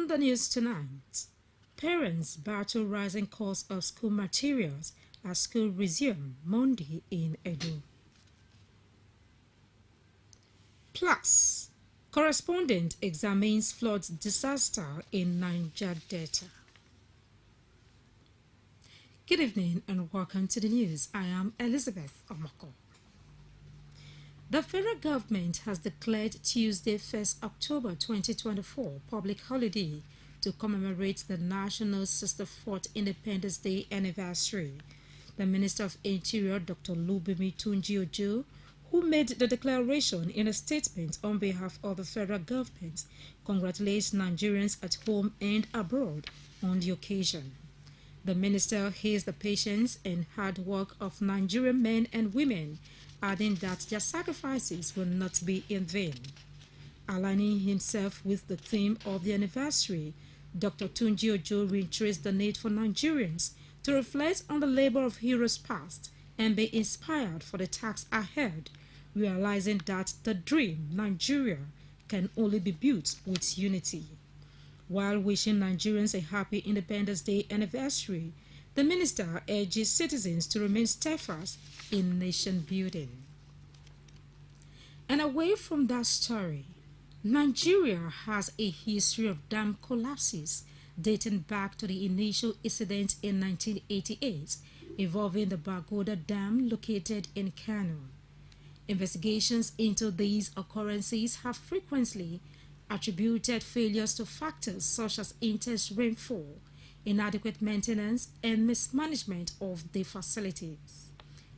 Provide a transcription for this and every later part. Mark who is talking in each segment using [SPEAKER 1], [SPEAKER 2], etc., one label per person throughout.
[SPEAKER 1] the news tonight, parents battle rising cost of school materials as school resume Monday in Edo. Plus, correspondent examines flood disaster in Niger Delta. Good evening and welcome to the news. I am Elizabeth Omoko. The federal government has declared Tuesday, 1st October 2024, public holiday to commemorate the National 64th Independence Day anniversary. The Minister of Interior, Dr. Lubimi Tunji-Ojo, who made the declaration in a statement on behalf of the federal government, congratulates Nigerians at home and abroad on the occasion. The minister hails the patience and hard work of Nigerian men and women, adding that their sacrifices will not be in vain. Aligning himself with the theme of the anniversary, Dr. Tunji-Ojo reiterates the need for Nigerians to reflect on the labor of heroes past and be inspired for the task ahead, realizing that the dream Nigeria can only be built with unity. While wishing Nigerians a happy Independence Day anniversary, the minister urges citizens to remain steadfast in nation building. And away from that story, Nigeria has a history of dam collapses dating back to the initial incident in 1988 involving the Bagoda Dam located in Kano. Investigations into these occurrences have frequently attributed failures to factors such as intense rainfall, inadequate maintenance, and mismanagement of the facilities.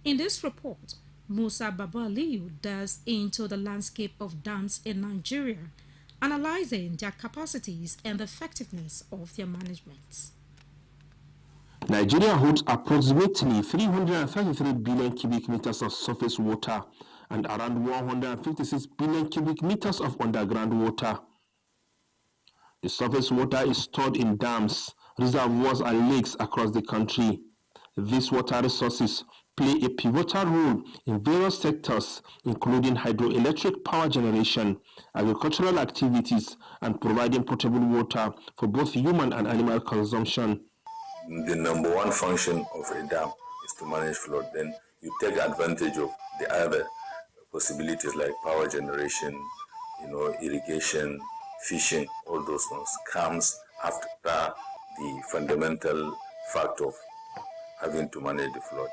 [SPEAKER 1] In this report, Musa Babaliu delves into the landscape of dams in Nigeria, analyzing their capacities and the effectiveness of their management.
[SPEAKER 2] Nigeria holds approximately 333 billion cubic meters of surface water and around 156 billion cubic meters of underground water. The surface water is stored in dams, reservoirs, and lakes across the country. These water resources play a pivotal role in various sectors, including hydroelectric power generation, agricultural activities, and providing potable water for both human and animal consumption.
[SPEAKER 3] The number one function of a dam is to manage flood. Then you take advantage of the other possibilities like power generation, irrigation, fishing. All those things comes after the fundamental fact of having to manage the flood.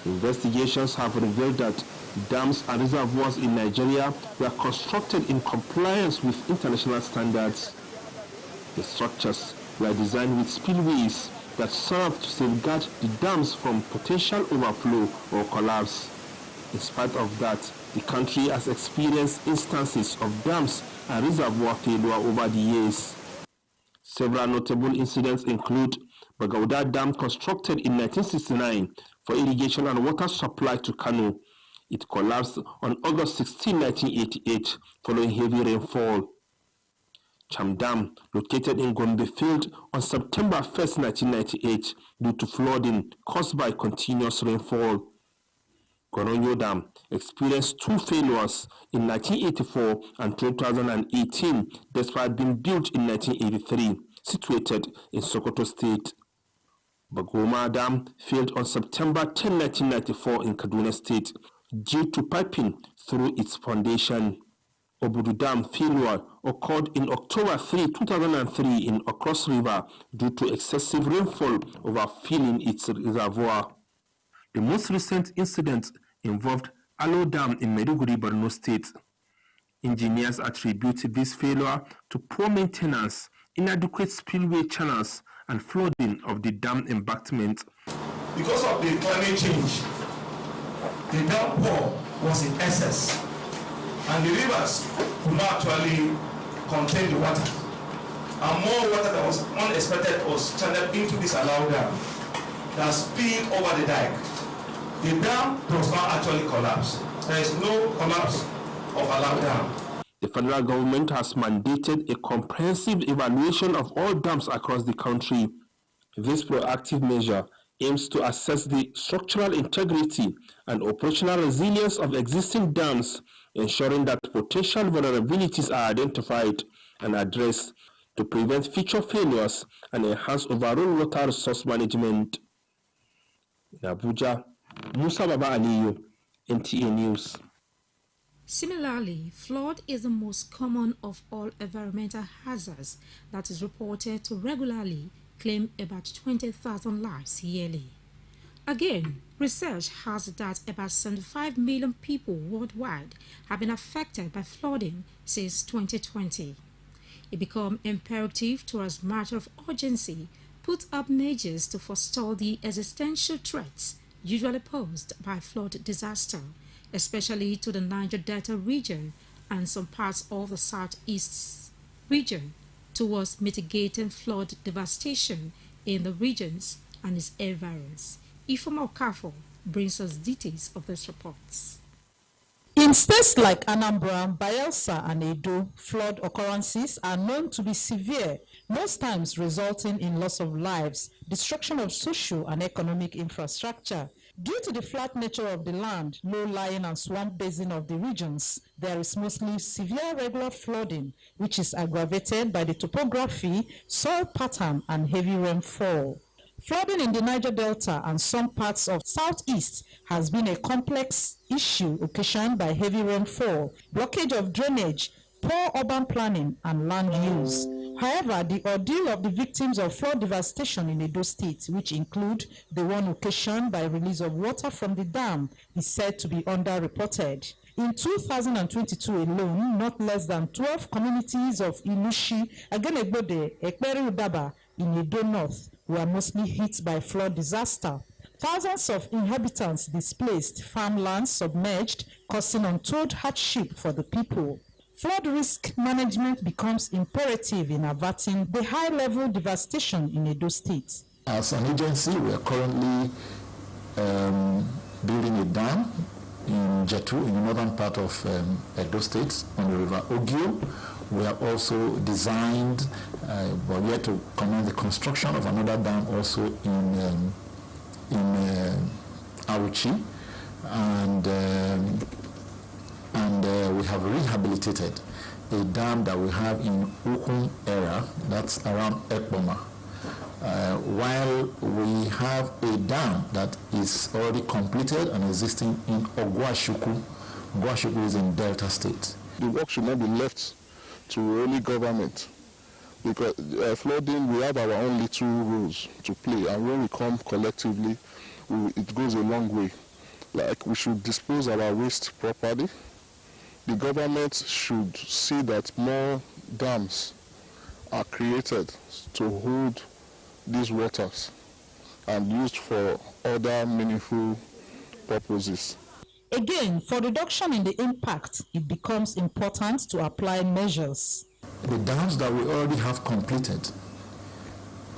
[SPEAKER 2] Investigations have revealed that dams and reservoirs in Nigeria were constructed in compliance with international standards. The structures were designed with spillways that serve to safeguard the dams from potential overflow or collapse. In spite of that, the country has experienced instances of dams and reservoir failure over the years. Several notable incidents include Bagauda Dam, constructed in 1969 for irrigation and water supply to Kano. It collapsed on August 16, 1988, following heavy rainfall. Cham Dam, located in Gombe, failed on September 1, 1998, due to flooding caused by continuous rainfall. Goronyo Dam experienced two failures in 1984 and 2018, despite being built in 1983, situated in Sokoto State. Bagoma Dam failed on September 10, 1994 in Kaduna State due to piping through its foundation. Obudu Dam failure occurred in October 3, 2003 in Okros River due to excessive rainfall overfilling its reservoir. The most recent incident involved Alo Dam in Maiduguri, Borno State. Engineers attribute this failure to poor maintenance, inadequate spillway channels, and flooding of the dam embankment.
[SPEAKER 4] Because of the climate change, the downpour was in excess, and the rivers could not actually contain the water. And more water that was unexpected was channeled into this Alao Dam that spilled over the dike. The dam does not actually collapse. There is no collapse of Alao Dam.
[SPEAKER 2] The federal government has mandated a comprehensive evaluation of all dams across the country. This proactive measure aims to assess the structural integrity and operational resilience of existing dams, ensuring that potential vulnerabilities are identified and address to prevent future failures and enhance overall water resource management. In Abuja, Musa Baba Aliyu, NTA News.
[SPEAKER 1] Similarly, flood is the most common of all environmental hazards that is reported to regularly claim about 20,000 lives yearly. Again, research has that about 75 million people worldwide have been affected by flooding since 2020. It becomes imperative to, as a matter of urgency, put up measures to forestall the existential threats usually posed by flood disaster, especially to the Niger Delta region and some parts of the southeast region, towards mitigating flood devastation in the regions and its environs. Ifeoma Okafor brings us details of this report.
[SPEAKER 5] In states like Anambra, Bayelsa, and Edo, flood occurrences are known to be severe, most times resulting in loss of lives, destruction of social and economic infrastructure. Due to the flat nature of the land, low-lying and swamp basin of the regions, there is mostly severe regular flooding, which is aggravated by the topography, soil pattern, and heavy rainfall. Flooding in the Niger Delta and some parts of Southeast has been a complex issue occasioned by heavy rainfall, blockage of drainage, poor urban planning, and land use. However, the ordeal of the victims of flood devastation in Edo State, which include the one occasioned by release of water from the dam, is said to be underreported. In 2022 alone, not less than 12 communities of Ilushi, Agenegbode, Ekperi Udaba in Edo North were mostly hit by flood disaster. Thousands of inhabitants displaced, farmlands submerged, causing untold hardship for the people. Flood risk management becomes imperative in averting the high-level devastation in Edo State.
[SPEAKER 6] As an agency, we are currently building a dam in Jetu, in the northern part of Edo State, on the river Ogio. We have also designed, but yet to commence the construction of another dam also in Auchi, and we have rehabilitated a dam that we have in Ukun area, that's around Ekboma. While we have a dam that is already completed and existing in Ogwashuku. Ogwashuku is in Delta State.
[SPEAKER 7] The work should not be left to only government, because flooding, we have our own little rules to play, and when we come collectively, it goes a long way. Like, we should dispose of our waste properly. The government should see that more dams are created to hold these waters and used for other meaningful purposes.
[SPEAKER 5] Again, for reduction in the impact, it becomes important to apply measures.
[SPEAKER 6] The dams that we already have completed,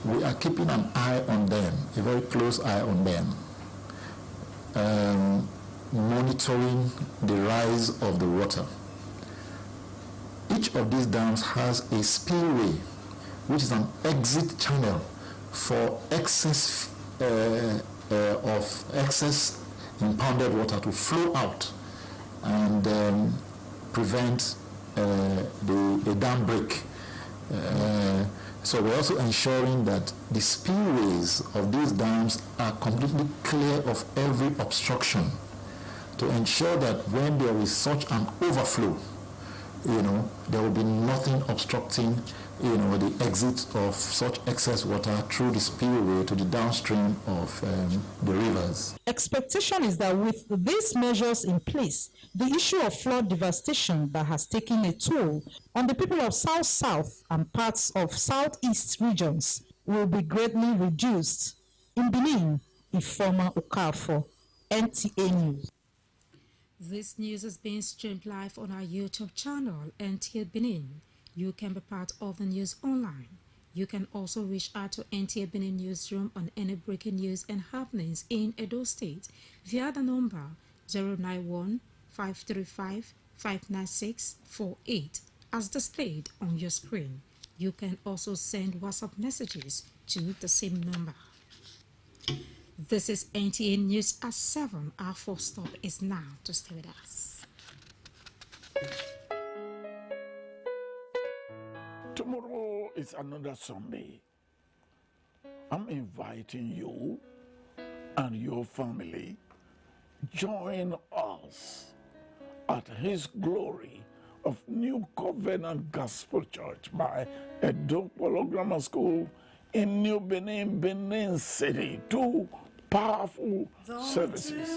[SPEAKER 6] we are keeping an eye on them, a very close eye on them, monitoring the rise of the water. Each of these dams has a spillway, which is an exit channel for excess impounded water to flow out and prevent the dam break. So we're also ensuring that the spillways of these dams are completely clear of every obstruction, to ensure that when there is such an overflow, there will be nothing obstructing the exit of such excess water through the spillway to the downstream of the rivers.
[SPEAKER 5] Expectation is that with these measures in place, the issue of flood devastation that has taken a toll on the people of South-South and parts of Southeast regions will be greatly reduced. In Benin, Ifeoma Okafor, NTA News.
[SPEAKER 1] This news is being streamed live on our YouTube channel, NTA Benin. You can be part of the news online. You can also reach out to NTA Benin Newsroom on any breaking news and happenings in Edo State via the number 091-535-59648 as displayed on your screen. You can also send WhatsApp messages to the same number. This is NTA News at 7. Our first stop is now to stay with us.
[SPEAKER 8] Tomorrow is another Sunday. I'm inviting you and your family join us at His Glory of New Covenant Gospel Church by Edo Grammar School in New Benin, Benin City. 2 powerful services.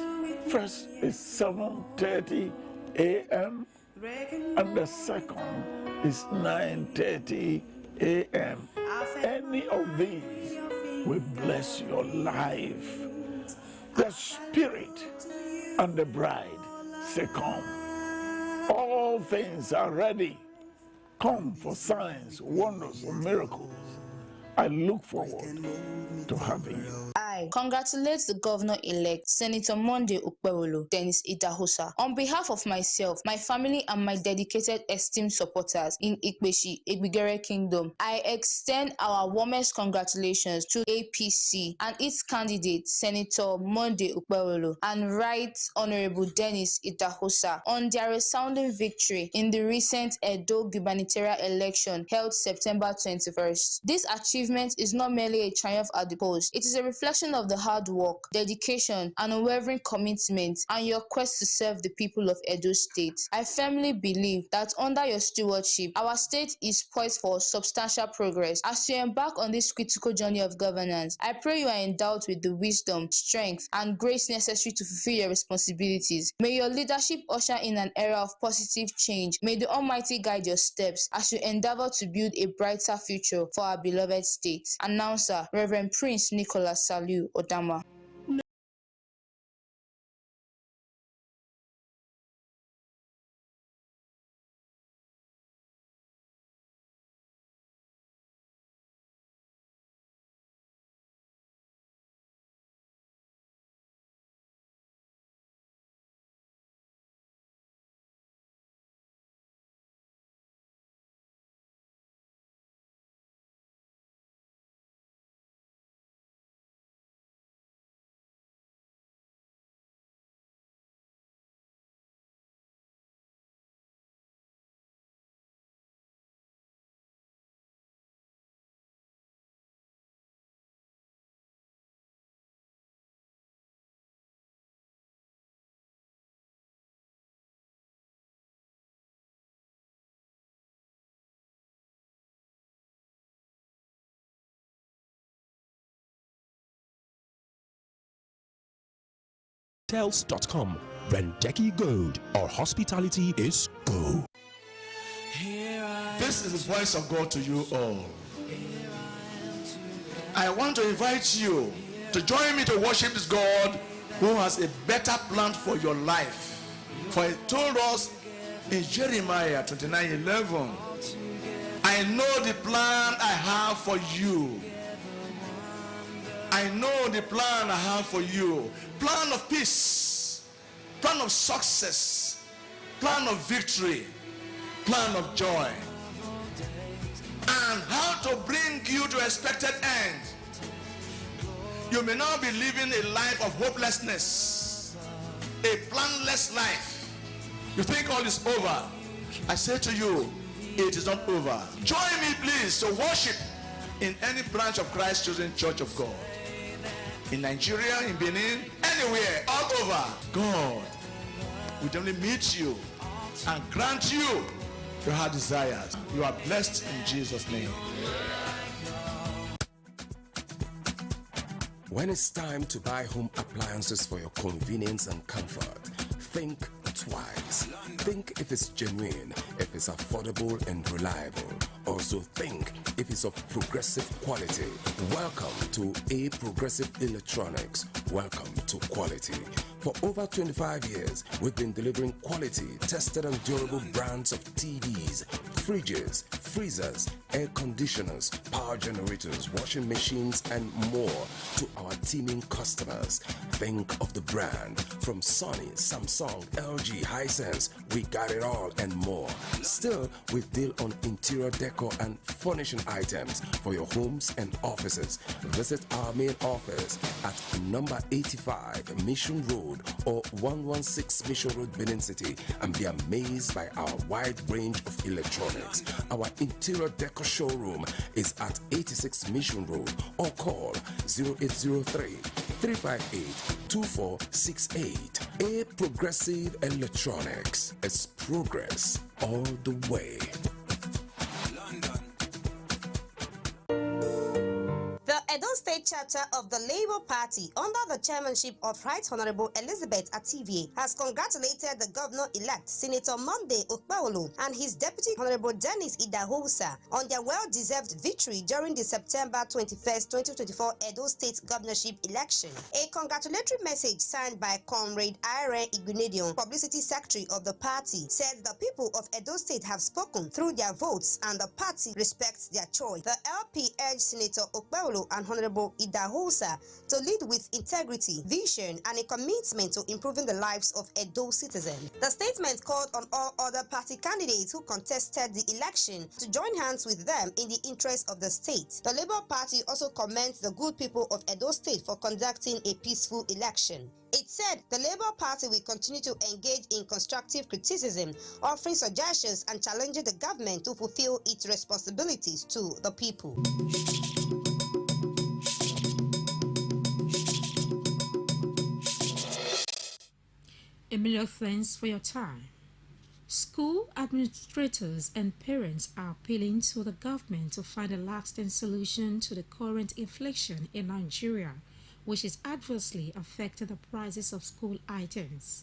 [SPEAKER 8] First is 7:30 a.m. and the second is 9:30 a.m. Any of these will bless your life. The Spirit and the bride say, come. All things are ready. Come for signs, wonders, and miracles. I look forward to having you.
[SPEAKER 9] I congratulate the governor-elect, Senator Monday Ukpewolo Dennis Idahosa. On behalf of myself, my family, and my dedicated esteemed supporters in Ikpeshi, Egbigere Kingdom, I extend our warmest congratulations to APC and its candidate, Senator Monday Ukpewolo, and Right Honorable Dennis Idahosa on their resounding victory in the recent Edo gubernatorial election held September 21st. This achievement is not merely a triumph at the polls, it is a reflection of the hard work, dedication, and unwavering commitment and your quest to serve the people of Edo State. I firmly believe that under your stewardship, our state is poised for substantial progress. As you embark on this critical journey of governance, I pray you are endowed with the wisdom, strength, and grace necessary to fulfill your responsibilities. May your leadership usher in an era of positive change. May the Almighty guide your steps as you endeavor to build a brighter future for our beloved state. Announcer, Reverend Prince Nicholas Salu Odama.
[SPEAKER 10] Hotels.com. Rendeki Gold. Our hospitality is go.
[SPEAKER 4] This is the voice of God to you all. I want to invite you to join me to worship this God who has a better plan for your life. For he told us in Jeremiah 29:11, I know the plan I have for you. I know the plan I have for you. Plan of peace, plan of success, plan of victory, plan of joy, and how to bring you to expected end. You may now be living a life of hopelessness, a planless life. You think all is over. I say to you, it is not over. Join me please to worship in any branch of Christ Chosen Church of God. In Nigeria, in Benin, anywhere, all over. God will definitely meet you and grant you your heart desires. You are blessed in Jesus' name.
[SPEAKER 10] When it's time to buy home appliances for your convenience and comfort, think twice. Think if it's genuine, if it's affordable and reliable. Also think if it's of progressive quality. Welcome to A Progressive Electronics. Welcome to quality. For over 25 years, we've been delivering quality, tested and durable brands of TVs, fridges, freezers, air conditioners, power generators, washing machines, and more to our teeming customers. Think of the brand from Sony, Samsung, LG, Hisense. We got it all and more. Still, we deal on interior decor and furnishing items for your homes and offices. Visit our main office at number 85 Mission Road, Road or 116 Mission Road, Benin City, and be amazed by our wide range of electronics. Our interior decor showroom is at 86 Mission Road or call 0803 358 2468. A Progressive Electronics. It's progress all the way.
[SPEAKER 11] The Edo State chapter of the Labour Party, under the chairmanship of Right Honorable Elizabeth Ativie, has congratulated the governor-elect Senator Monday Okpebholo and his deputy Honorable Dennis Idahosa on their well-deserved victory during the September 21, 2024 Edo State governorship election. A congratulatory message signed by Comrade Ire Igunedion, publicity secretary of the party, said the people of Edo State have spoken through their votes and the party respects their choice. The LP urged Senator Okpebholo and Honorable Idahosa to lead with integrity, vision, and a commitment to improving the lives of Edo citizens. The statement called on all other party candidates who contested the election to join hands with them in the interest of the state. The Labour Party also commends the good people of Edo State for conducting a peaceful election. It said the Labour Party will continue to engage in constructive criticism, offering suggestions and challenging the government to fulfill its responsibilities to the people.
[SPEAKER 1] Emilio, thanks for your time. School administrators and parents are appealing to the government to find a lasting solution to the current inflation in Nigeria, which is adversely affecting the prices of school items.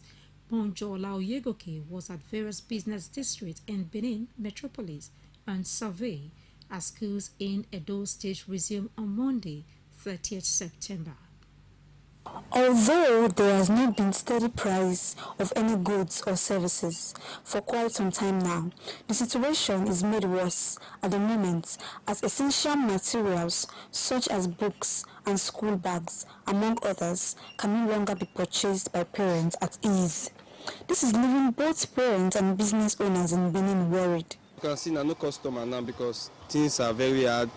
[SPEAKER 1] Bonjola Oyegoke was at various business districts in Benin metropolis and survey as schools in Edo State resume on Monday, 30th September.
[SPEAKER 12] Although there has not been steady price of any goods or services for quite some time now, the situation is made worse at the moment as essential materials such as books and school bags, among others, can no longer be purchased by parents at ease. This is leaving both parents and business owners in Benin worried.
[SPEAKER 13] You can see no customer now because things are very hard.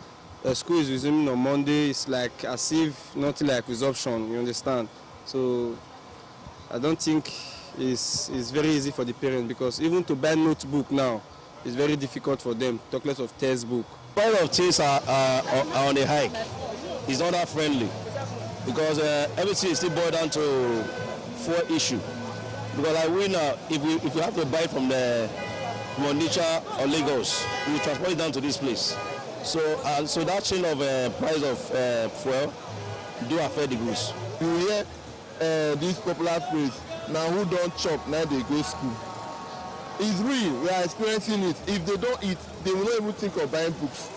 [SPEAKER 13] School is resuming on Monday. It's like as if nothing like resumption, you understand? So I don't think it's very easy for the parents because even to buy notebook now is very difficult for them, talk less of textbook.
[SPEAKER 14] Price of things are on the hike. It's not that friendly because everything is still boiled down to four issue. Because like we now, if we have to buy from Onitsha or Lagos, we will transport it down to this place. So that chain of price of fuel do affect the goods.
[SPEAKER 7] You hear this popular phrase, now who don't chop, now they go school. It's real, we are experiencing it. If they don't eat, they will not even think of buying books.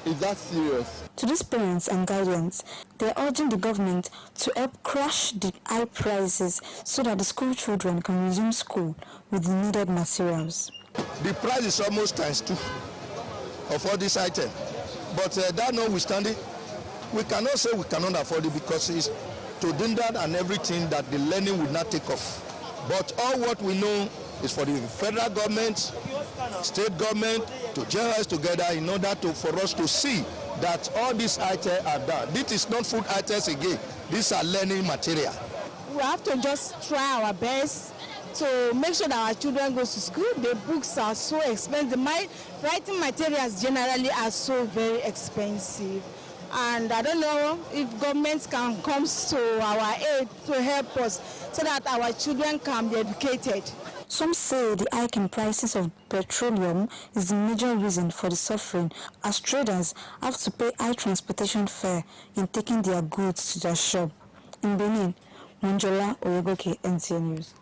[SPEAKER 7] Is that serious?
[SPEAKER 12] To these parents and guardians, they are urging the government to help crush the high prices so that the school children can resume school with the needed materials.
[SPEAKER 14] The price is almost ×2 of all these items. But that notwithstanding, we cannot say we cannot afford it because it's to do that and everything that the learning will not take off. But all what we know is for the federal government, state government to join us together in order for us to see that all these items are done. This is not food items again. These are learning material.
[SPEAKER 15] We have to just try our best to make sure that our children go to school. The books are so expensive. Writing materials generally are so very expensive. And I don't know if government can come to our aid to help us so that our children can be educated.
[SPEAKER 12] Some say the hike in prices of petroleum is the major reason for the suffering, as traders have to pay high transportation fare in taking their goods to their shop. In Benin, Monjola Oyegoke, NTA News.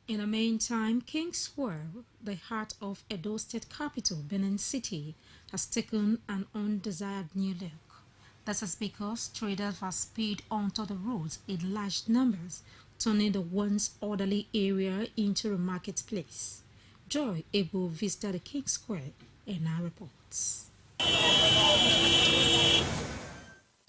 [SPEAKER 1] In the meantime, King's Square, the heart of Edo State capital, Benin City, has taken an undesired new look. This is because traders have spilled onto the roads in large numbers, turning the once orderly area into a marketplace. Joy Ebo visited the King's Square and our reports.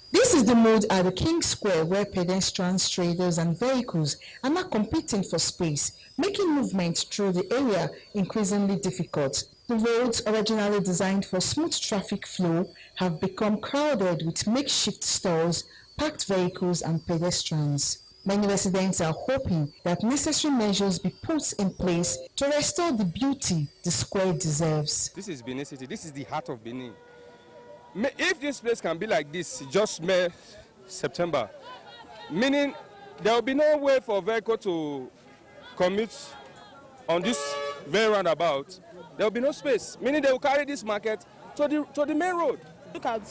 [SPEAKER 5] This is the mood at the King's Square where pedestrians, traders and vehicles are now competing for space, making movement through the area increasingly difficult. The roads, originally designed for smooth traffic flow, have become crowded with makeshift stalls, parked vehicles and pedestrians. Many residents are hoping that necessary measures be put in place to restore the beauty the square deserves.
[SPEAKER 16] This is Benin City. This is the heart of Benin. If this place can be like this just May, September, meaning there will be no way for vehicle to commute on this very roundabout. There will be no space, meaning they will carry this market to the main road.
[SPEAKER 17] Look at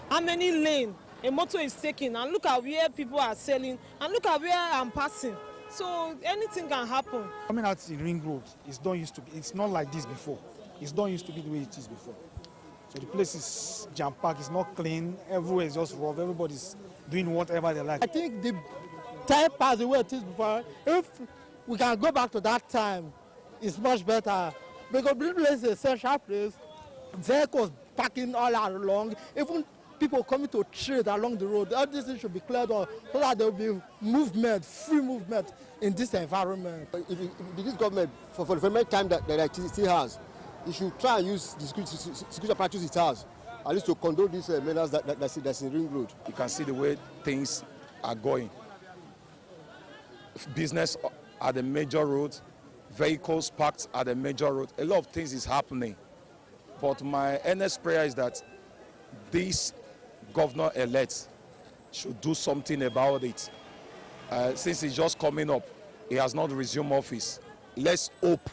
[SPEAKER 17] how many lanes a motor is taking, and look at where people are selling, and look at where I'm passing. So anything can happen.
[SPEAKER 18] Coming out in Ring Road, it's not like this before. It's not used to be the way it is before. So the place is jam-packed, it's not clean, everywhere is just rough, everybody's doing whatever they like.
[SPEAKER 19] I think the time passed the way it is before. If we can go back to that time, it's much better. Because this place is a central place, vehicles parking all along, even people coming to trade along the road. All these things should be cleared up so that there will be movement, free movement in this environment.
[SPEAKER 20] If this government, for the very time that it still has, it should try and use the security apparatus it has, at least to condone these measures that's in Ring Road.
[SPEAKER 21] You can see the way things are going. Business at the major road, vehicles parked at the major road. A lot of things is happening. But my earnest prayer is that this governor-elect should do something about it. Since it's just coming up, he has not resumed office. Let's hope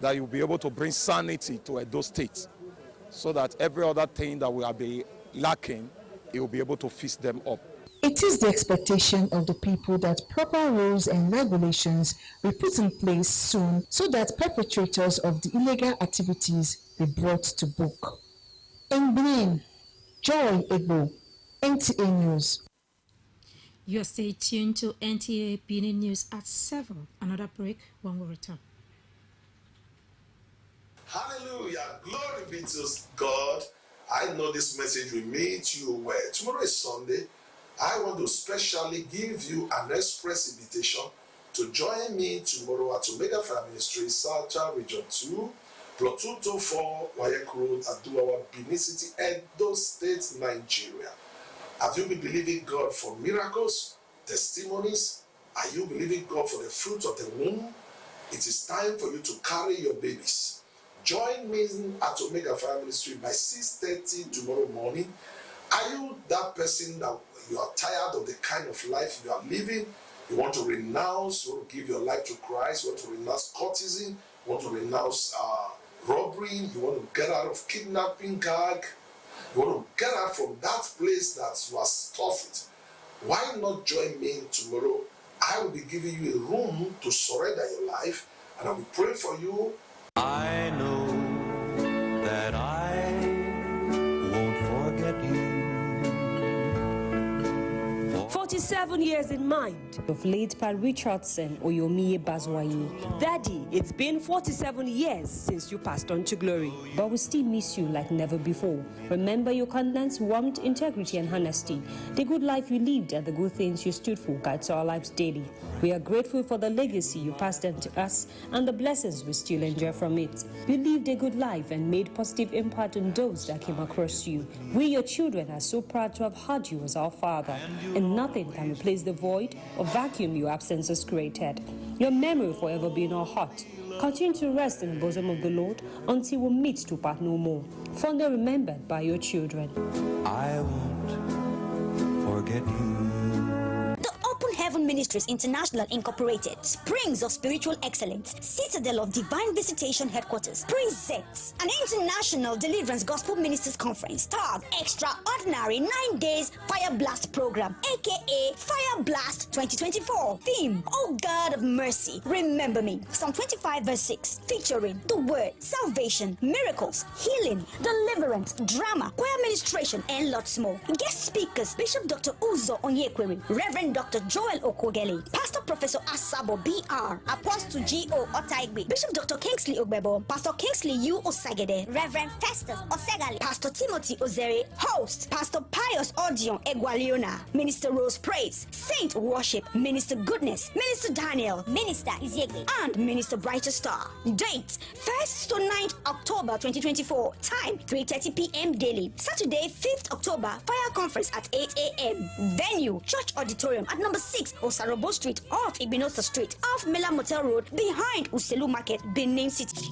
[SPEAKER 21] that you'll be able to bring sanity to Edo State so that every other thing that will be lacking, he will be able to fix them up.
[SPEAKER 5] It is the expectation of the people that proper rules and regulations be put in place soon so that perpetrators of the illegal activities be brought to book. In Benin, Joy Egbo, NTA News.
[SPEAKER 1] You are stay tuned to NTA Benin News at 7. Another break when we return.
[SPEAKER 22] Hallelujah. Glory be to God. I know this message will meet you where tomorrow is Sunday. I want to specially give you an express invitation to join me tomorrow at Omega Fire Ministry, Southern Region 2, Plot 224, Wayek Road, Aduawa, Benin City, Edo State, Nigeria. Have you been believing God for miracles, testimonies? Are you believing God for the fruit of the womb? It is time for you to carry your babies. Join me at Omega Fire Ministry by 6:30 tomorrow morning. Are you that person that you are tired of the kind of life you are living? You want to renounce, you want to give your life to Christ, you want to renounce courtesan, you want to renounce robbery, you want to get out of kidnapping gag, you want to get out from that place that you are stuck with. Why not join me tomorrow? I will be giving you a room to surrender your life, and I will pray for you.
[SPEAKER 23] I know that I won't forget you.
[SPEAKER 24] 47 years in mind of late Pa Richardson Oyomiye Bazwaye. Daddy, it's been 47 years since you passed on to glory, but we still miss you like never before. Remember your kindness, warmth, integrity, and honesty. The good life you lived and the good things you stood for guides our lives daily. We are grateful for the legacy you passed on to us and the blessings we still enjoy from it. You lived a good life and made positive impact on those that came across you. We, your children, are so proud to have had you as our father, and nothing can replace the void or vacuum your absence has created. Your memory will forever be in our heart. Continue to rest in the bosom of the Lord until we meet to part no more. Fondly remembered by your children.
[SPEAKER 23] I won't forget you.
[SPEAKER 25] Heaven Ministries International Incorporated, Springs of Spiritual Excellence, Citadel of Divine Visitation Headquarters, presents an international deliverance gospel ministers conference tagged Extraordinary 9 Days Fire Blast Program, aka Fire Blast 2024. Theme: Oh God of Mercy, remember me. Psalm 25 verse 6, featuring the word, salvation, miracles, healing, deliverance, drama, choir ministration, and lots more. Guest speakers: Bishop Dr. Uzo Onyekwere, Reverend Dr. Joel Okogele, Pastor Professor Asabo BR, Apostle G.O. Otaigbe, Bishop Dr. Kingsley Ogbebo, Pastor Kingsley U. Osagede, Reverend Festus Osegali, Pastor Timothy Ozere, host Pastor Pius Odion Egwaliona, Minister Rose Praise, Saint Worship, Minister Goodness, Minister Daniel, Minister Iziegbe, and Minister Brighter Star. Date: 1st to 9th October 2024. Time: 3:30 p.m. daily. Saturday, 5th October, Fire Conference at 8 a.m. Venue: Church Auditorium at number 6 6, Osarobo Street, off Ibinosa Street, off Mela Motel Road, behind Uselu Market, Benin City.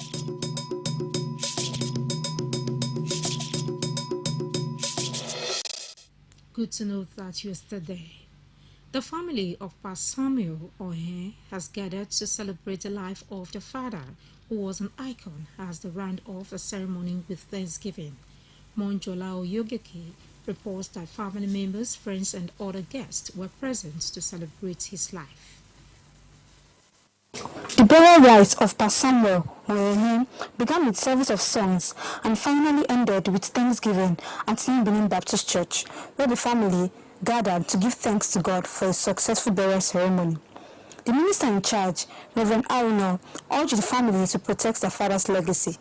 [SPEAKER 1] Good to know that you are still there. The family of Pastor Samuel Ohe has gathered to celebrate the life of their father, who was an icon, as they round off the ceremony with Thanksgiving. Monjola Oyogeke reports that family members, friends, and other guests were present to celebrate his life.
[SPEAKER 12] The burial rites of Pastor Samuel Ohe began with service of songs and finally ended with Thanksgiving at New Benin Baptist Church, where the family gathered to give thanks to God for a successful burial ceremony. The minister in charge, Reverend Aruno, urged the family to protect their father's legacy.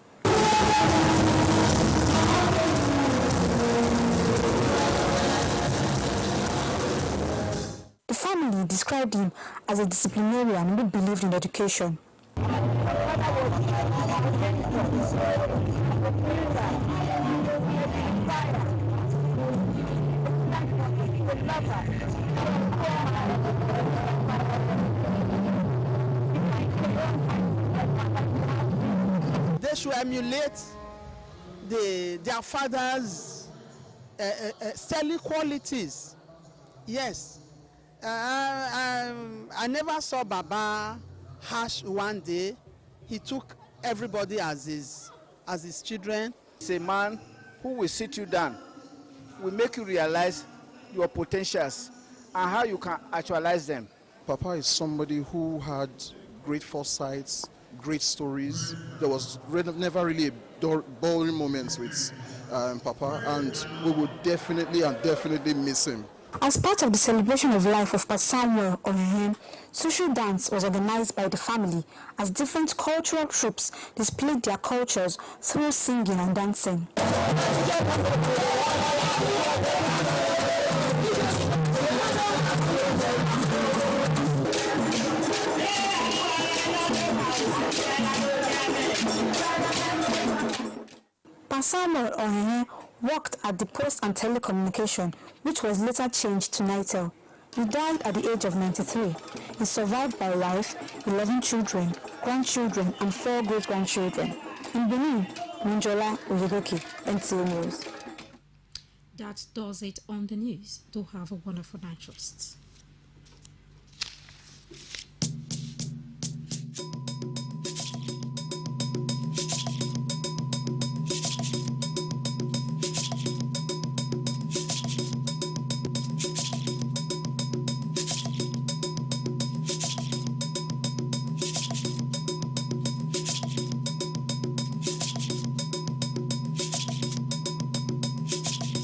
[SPEAKER 12] The family described him as a disciplinarian who believed in education.
[SPEAKER 19] They should emulate their father's stellar qualities. Yes. I never saw Baba harsh one day. He took everybody as his children.
[SPEAKER 2] He's a man who will sit you down, will make you realize your potentials and how you can actualize them.
[SPEAKER 7] Papa is somebody who had great foresights, great stories. There was never really a boring moments with Papa, and we would definitely miss him.
[SPEAKER 12] As part of the celebration of life of Pastor Samuel Ohe, social dance was organized by the family as different cultural groups displayed their cultures through singing and dancing. Pastor Samuel Ohe worked at the Post and Telecommunication, which was later changed to NITEL. He died at the age of 93. He survived by wife, 11 children, grandchildren, and 4 great-grandchildren. In Benin, Monjola Oyogeke, NTA News.
[SPEAKER 1] That does it on the news. Do have a wonderful night, trust.